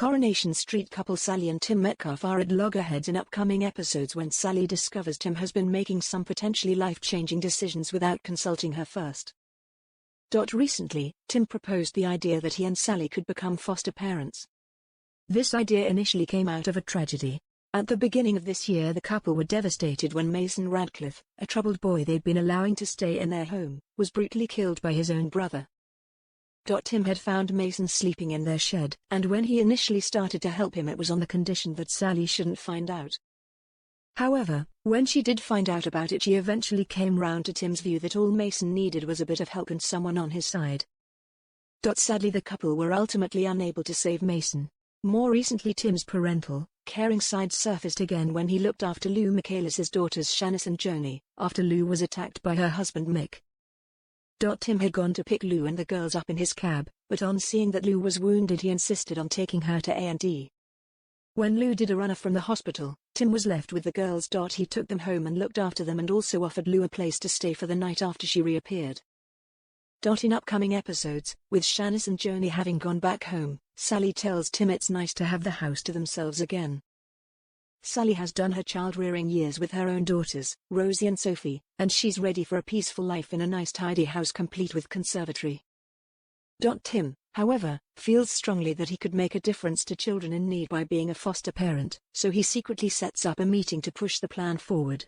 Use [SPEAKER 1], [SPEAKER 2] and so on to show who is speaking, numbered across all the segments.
[SPEAKER 1] Coronation Street couple SaIIy and Tim Metcalf are at loggerheads in upcoming episodes when SaIIy discovers Tim has been making some potentially life-changing decisions without consulting her first. Recently, Tim proposed the idea that he and SaIIy could become foster parents. This idea initially came out of a tragedy. At the beginning of this year, the couple were devastated when Mason Radcliffe, a troubled boy they'd been allowing to stay in their home, was brutally killed by his own brother. Tim had found Mason sleeping in their shed, and when he initially started to help him, it was on the condition that SaIIy shouldn't find out. However, when she did find out about it, she eventually came round to Tim's view that all Mason needed was a bit of help and someone on his side. Sadly, the couple were ultimately unable to save Mason. More recently, Tim's parental, caring side surfaced again when he looked after Lou Michaelis's daughters Shanice and Joni, after Lou was attacked by her husband Mick. Tim had gone to pick Lou and the girls up in his cab, but on seeing that Lou was wounded, he insisted on taking her to A&E. When Lou did a runner from the hospital, Tim was left with the girls. He took them home and looked after them, and also offered Lou a place to stay for the night after she reappeared. In upcoming episodes, with Shanice and Joni having gone back home, SaIIy tells Tim it's nice to have the house to themselves again. SaIIy has done her child-rearing years with her own daughters, Rosie and Sophie, and she's ready for a peaceful life in a nice tidy house complete with conservatory. Tim, however, feels strongly that he could make a difference to children in need by being a foster parent, so he secretly sets up a meeting to push the plan forward.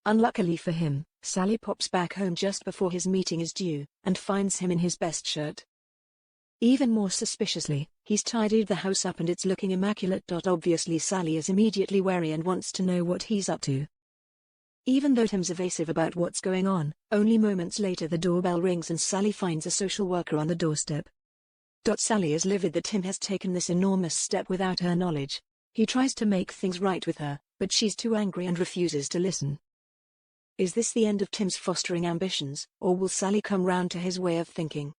[SPEAKER 1] Unluckily for him, SaIIy pops back home just before his meeting is due, and finds him in his best shirt. Even more suspiciously, he's tidied the house up and it's looking immaculate. Obviously, SaIIy is immediately wary and wants to know what he's up to. Even though Tim's evasive about what's going on, only moments later the doorbell rings and SaIIy finds a social worker on the doorstep. SaIIy is livid that Tim has taken this enormous step without her knowledge. He tries to make things right with her, but she's too angry and refuses to listen. Is this the end of Tim's fostering ambitions, or will SaIIy come round to his way of thinking?